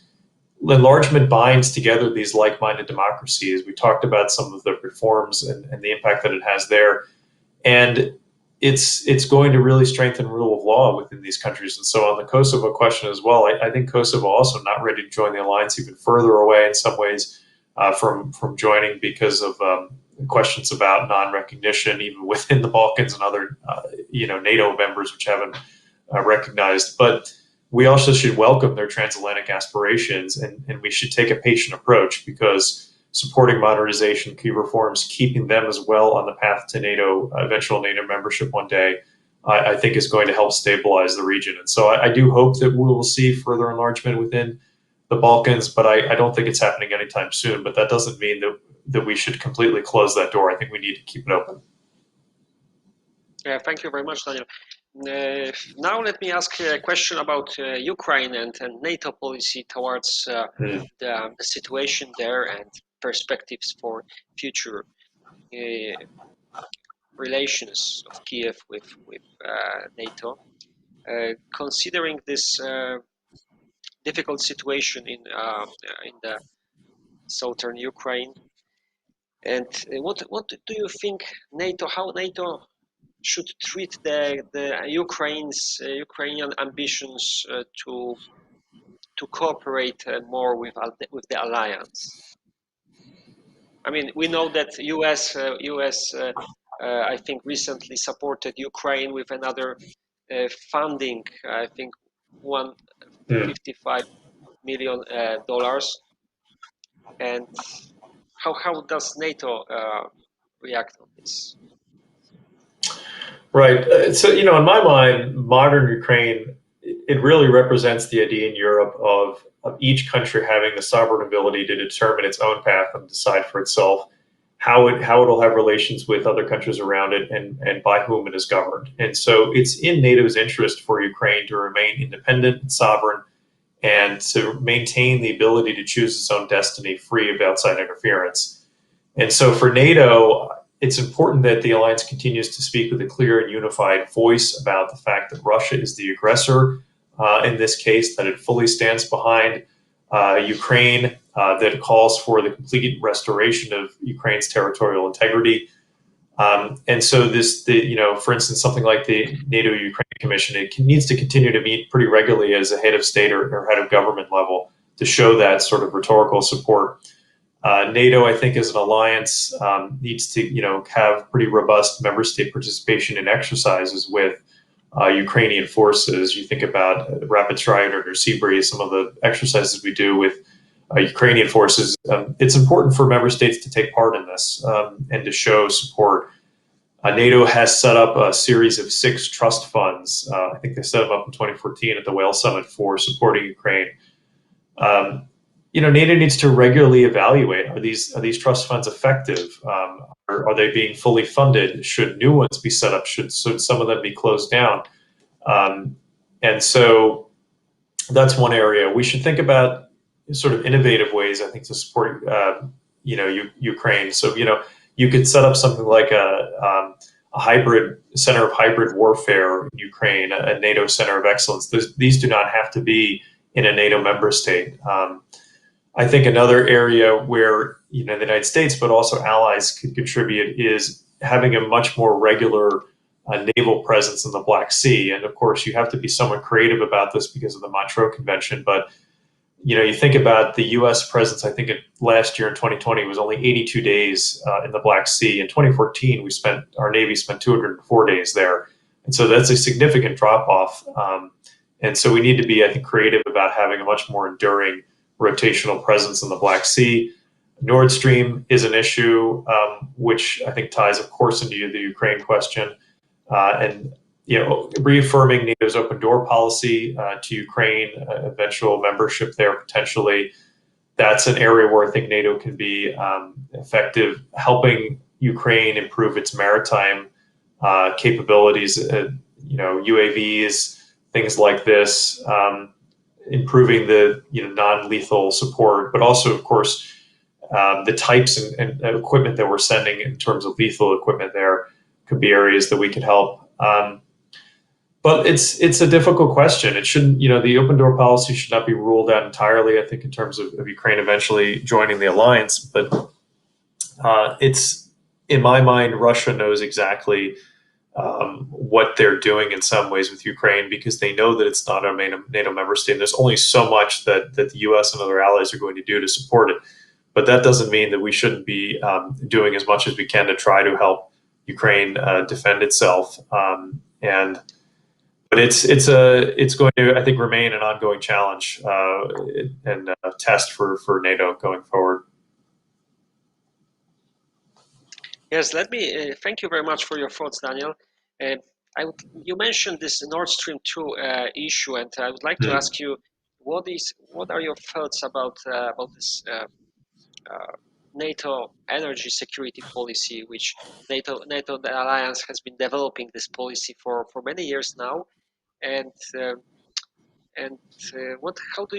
enlargement binds together these like-minded democracies. We talked about some of the reforms and the impact that it has there. And it's going to really strengthen rule of law within these countries. And so on the Kosovo question as well, I think Kosovo also not ready to join the alliance, even further away in some ways from joining because of questions about non-recognition, even within the Balkans and other NATO members which haven't recognized. But we also should welcome their transatlantic aspirations, and we should take a patient approach, because supporting modernization, key reforms, keeping them as well on the path to NATO, eventual NATO membership one day, I think is going to help stabilize the region. And so I do hope that we will see further enlargement within the Balkans, but I don't think it's happening anytime soon. But that doesn't mean that we should completely close that door. I think we need to keep it open. Yeah, thank you very much, Daniel. Now let me ask a question about Ukraine and NATO policy towards the situation there and perspectives for future relations of Kiev with NATO. Considering this difficult situation in the southern Ukraine, and what do you think how NATO should treat the Ukrainian ambitions to cooperate more with the alliance? I mean, we know that U.S. I think recently supported Ukraine with another funding. I think $155 million. And how does NATO react on this? Right. So, in my mind, modern Ukraine, it really represents the idea in Europe of each country having the sovereign ability to determine its own path and decide for itself how it'll have relations with other countries around it and by whom it is governed. And so it's in NATO's interest for Ukraine to remain independent and sovereign, and to maintain the ability to choose its own destiny free of outside interference. And so for NATO, it's important that the alliance continues to speak with a clear and unified voice about the fact that Russia is the aggressor in this case, that it fully stands behind Ukraine, that it calls for the complete restoration of Ukraine's territorial integrity. And so for instance, something like the NATO-Ukraine Commission, it needs to continue to meet pretty regularly as a head of state or head of government level to show that sort of rhetorical support. NATO, I think, as an alliance, needs to have pretty robust member state participation in exercises with Ukrainian forces. You think about Rapid Strike or Sea Breeze, some of the exercises we do with Ukrainian forces. It's important for member states to take part in this and to show support. NATO has set up a series of 6 trust funds. I think they set them up in 2014 at the Wales Summit for supporting Ukraine. NATO needs to regularly evaluate, are these trust funds effective? Are they being fully funded? Should new ones be set up? Should some of them be closed down? And so that's one area. We should think about sort of innovative ways, I think, to support Ukraine. So you could set up something like a hybrid center of hybrid warfare in Ukraine, a NATO center of excellence. These do not have to be in a NATO member state. I think another area where the United States, but also allies, could contribute is having a much more regular naval presence in the Black Sea. And of course, you have to be somewhat creative about this because of the Montreux Convention. But you think about the U.S. presence. I think last year in 2020 was only 82 days in the Black Sea. In 2014, our Navy spent 204 days there, and so that's a significant drop off. And so we need to be, I think, creative about having a much more enduring rotational presence in the Black Sea. Nord Stream is an issue, which I think ties, of course, into the Ukraine question, and reaffirming NATO's open door policy to Ukraine, eventual membership there potentially. That's an area where I think NATO can be effective, helping Ukraine improve its maritime capabilities, UAVs, things like this, improving the non-lethal support, but also, of course, the types and equipment that we're sending in terms of lethal equipment there could be areas that we could help. But it's a difficult question. It shouldn't, the open door policy should not be ruled out entirely, I think, in terms of Ukraine eventually joining the alliance. But it's, in my mind, Russia knows exactly what they're doing in some ways with Ukraine, because they know that it's not a NATO member state. There's only so much that the U.S. and other allies are going to do to support it. But that doesn't mean that we shouldn't be doing as much as we can to try to help Ukraine defend itself. But it's going to, I think, remain an ongoing challenge and a test for NATO going forward. Yes, let me thank you very much for your thoughts, Daniel. You mentioned this Nord Stream 2 issue, and I would like to ask you, what are your thoughts about this NATO energy security policy, which NATO the alliance has been developing this policy for many years now, and how do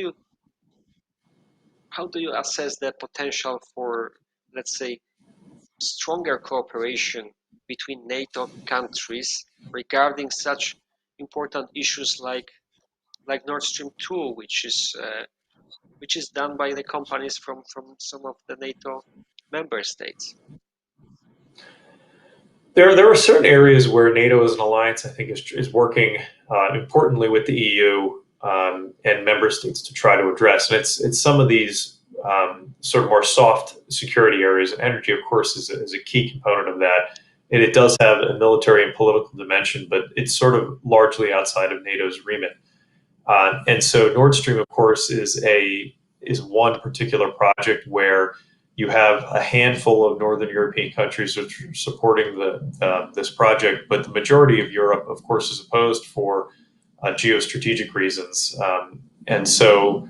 you assess the potential for, let's say, stronger cooperation between NATO countries regarding such important issues like Nord Stream 2, which is done by the companies from some of the NATO member states? There are certain areas where NATO as an alliance, I think, is working importantly with the EU and member states to try to address. And it's some of these sort of more soft security areas. And energy, of course, is a key component of that. And it does have a military and political dimension, but it's sort of largely outside of NATO's remit. And so Nord Stream, of course, is one particular project where you have a handful of Northern European countries which are supporting this project, but the majority of Europe, of course, is opposed for geostrategic reasons. And so,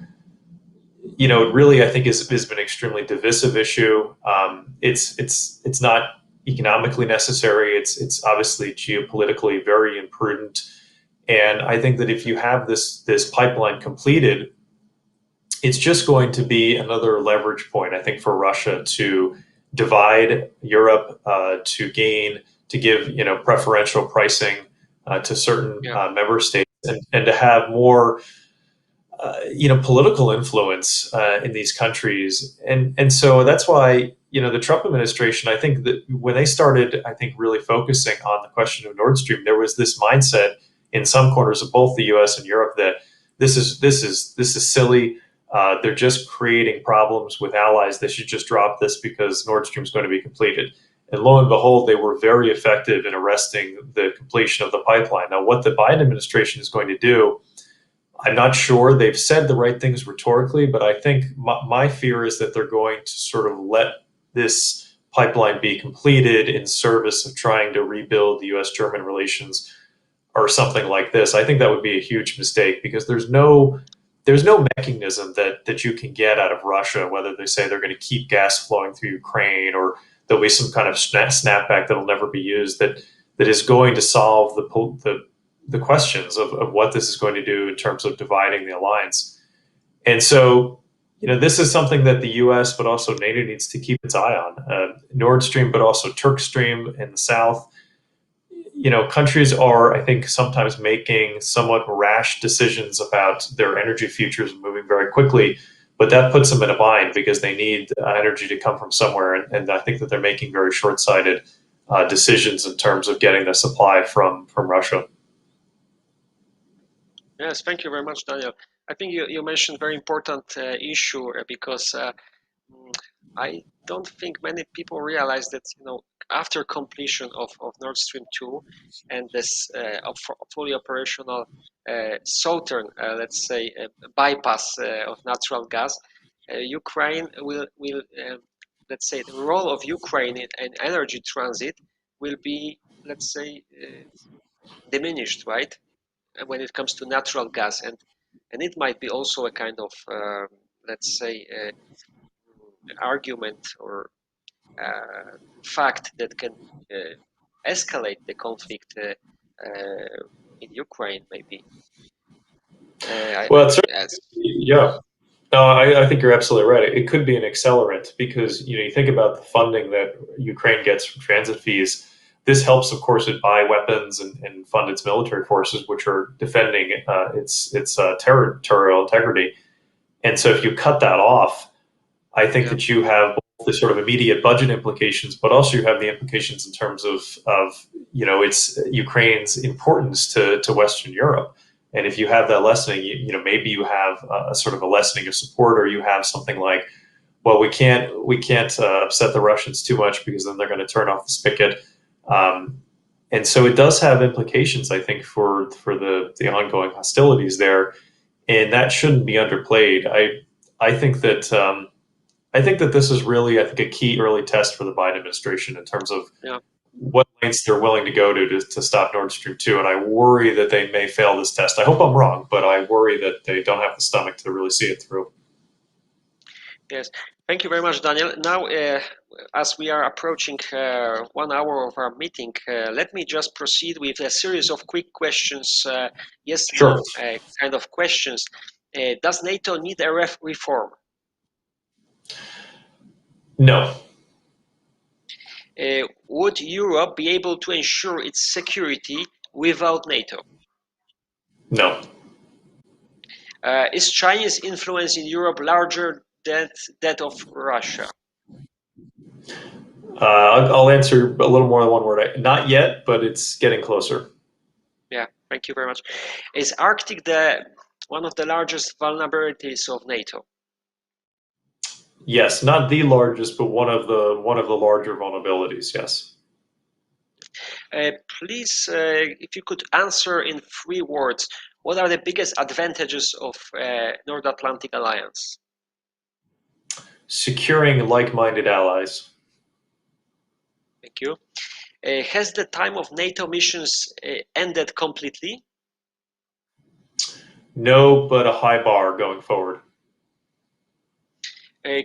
it really, I think, has been an extremely divisive issue. It's not economically necessary. It's obviously geopolitically very imprudent. And I think that if you have this pipeline completed, it's just going to be another leverage point, I think, for Russia to divide Europe, to give preferential pricing to certain member states, and to have more political influence in these countries. And so that's why the Trump administration, I think that when they started, I think, really focusing on the question of Nord Stream, there was this mindset in some corners of both the U.S. and Europe that this is silly. They're just creating problems with allies. They should just drop this because Nord Stream is going to be completed. And lo and behold, they were very effective in arresting the completion of the pipeline. Now, what the Biden administration is going to do, I'm not sure. They've said the right things rhetorically, but I think my fear is that they're going to sort of let this pipeline be completed in service of trying to rebuild the U.S.-German relations or something like this. I think that would be a huge mistake, because there's no mechanism that you can get out of Russia, whether they say they're going to keep gas flowing through Ukraine or there'll be some kind of snapback that'll never be used, that is going to solve the questions of what this is going to do in terms of dividing the alliance. And so, this is something that the U.S. but also NATO needs to keep its eye on. Nord Stream, but also Turk Stream in the south. Countries are, I think, sometimes making somewhat rash decisions about their energy futures and moving very quickly, but that puts them in a bind because they need energy to come from somewhere. And I think that they're making very short-sighted decisions in terms of getting the supply from Russia. Yes, thank you very much, Daniel. I think you mentioned very important issue because I don't think many people realize that after completion of Nord Stream 2 and this fully operational southern, let's say, bypass of natural gas, Ukraine will let's say the role of Ukraine in energy transit will be, let's say, diminished, right? When it comes to natural gas, and it might be also a kind of let's say argument or fact that can escalate the conflict in Ukraine, maybe. Well, it's Yes. yeah. No, I think you're absolutely right. It could be an accelerant because you think about the funding that Ukraine gets from transit fees. This helps, of course, it buy weapons and fund its military forces, which are defending its territorial integrity. And so, if you cut that off, I think Yeah. that you have both the sort of immediate budget implications, but also you have the implications in terms of its Ukraine's importance to Western Europe. And if you have that lessening, maybe you have a sort of a lessening of support, or you have something like, well, we can't upset the Russians too much because then they're going to turn off the spigot. And so it does have implications, I think, for the ongoing hostilities there, and that shouldn't be underplayed. I think that. I think that this is really, I think, a key early test for the Biden administration in terms of what lengths they're willing to go to stop Nord Stream 2. And I worry that they may fail this test. I hope I'm wrong, but I worry that they don't have the stomach to really see it through. Yes. Thank you very much, Daniel. Now, as we are approaching 1 hour of our meeting, let me just proceed with a series of quick questions, yes, Sure. no kind of questions. Does NATO need a reform? No. Would Europe be able to ensure its security without NATO? No. Is Chinese influence in Europe larger than that of Russia? I'll answer a little more than one word. Not yet, but it's getting closer. Yeah, thank you very much. Is Arctic one of the largest vulnerabilities of NATO? Yes, not the largest, but one of the larger vulnerabilities. Yes. Please, if you could answer in 3 words, what are the biggest advantages of North Atlantic Alliance? Securing like-minded allies. Thank you. Has the time of NATO missions ended completely? No, but a high bar going forward.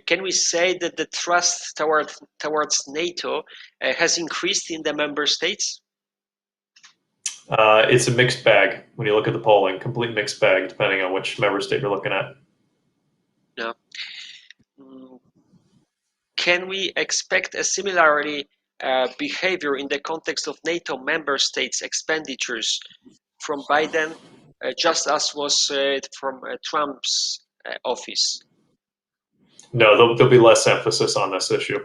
Can we say that the trust towards NATO has increased in the member states? It's a mixed bag when you look at the polling, complete mixed bag, depending on which member state you're looking at. No. Can we expect a similarly behavior in the context of NATO member states' expenditures from Biden, just as was from Trump's office? No, there'll be less emphasis on this issue.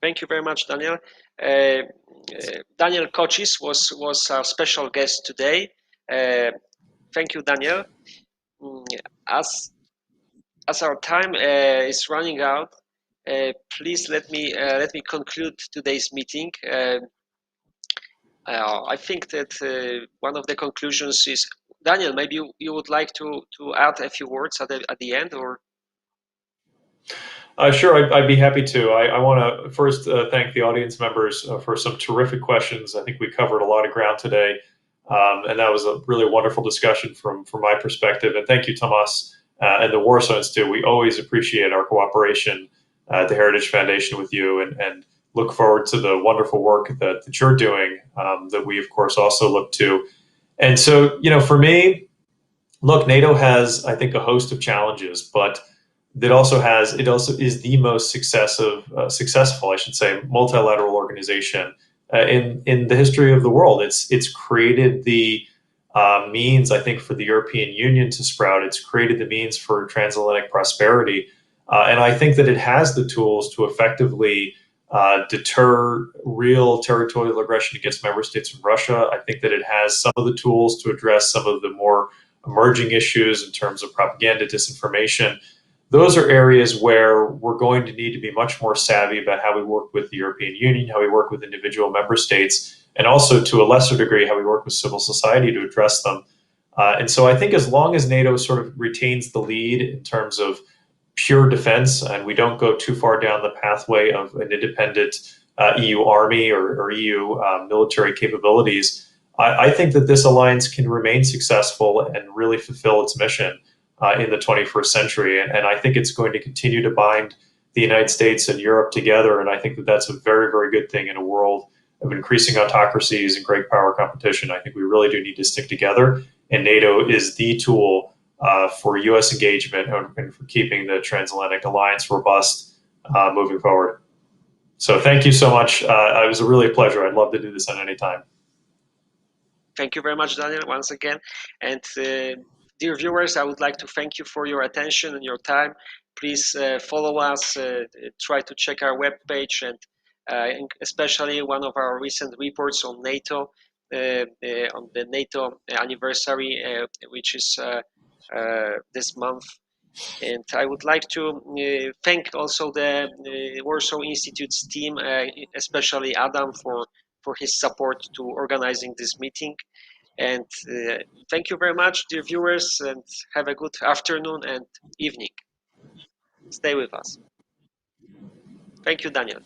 Thank you very much, Daniel. Daniel Kochis was our special guest today. Thank you, Daniel. As our time is running out, please let me conclude today's meeting. I think that one of the conclusions is, Daniel, maybe you would like to add a few words at the end, or? Sure, I'd be happy to. I want to first thank the audience members for some terrific questions. I think we covered a lot of ground today, and that was a really wonderful discussion from my perspective. And thank you, Tomas, and the Warsaw Institute. We always appreciate our cooperation at the Heritage Foundation with you, and look forward to the wonderful work that you're doing, that we, of course, also look to. And so, for me, look, NATO has, I think, a host of challenges, but it also is the most successful, I should say, multilateral organization in the history of the world. It's created the means, I think, for the European Union to sprout. It's created the means for transatlantic prosperity, and I think that it has the tools to effectively deter real territorial aggression against member states from Russia. I think that it has some of the tools to address some of the more emerging issues in terms of propaganda, disinformation. Those are areas where we're going to need to be much more savvy about how we work with the European Union, how we work with individual member states, and also to a lesser degree, how we work with civil society to address them. And so I think as long as NATO sort of retains the lead in terms of pure defense, and we don't go too far down the pathway of an independent EU army or EU military capabilities, I think that this alliance can remain successful and really fulfill its mission in the 21st century. And I think it's going to continue to bind the United States and Europe together. And I think that that's a very, very good thing in a world of increasing autocracies and great power competition. I think we really do need to stick together. And NATO is the tool for U.S. engagement and for keeping the transatlantic alliance robust moving forward. So thank you so much. It was really a pleasure. I'd love to do this at any time. Thank you very much, Daniel, once again. And dear viewers, I would like to thank you for your attention and your time. Please follow us, try to check our webpage, and especially one of our recent reports on NATO, on the NATO anniversary, which is this month. And I would like to thank also the Warsaw Institute's team, especially Adam, for his support to organizing this meeting. And thank you very much, dear viewers, and have a good afternoon and evening. Stay with us. Thank you, Daniel.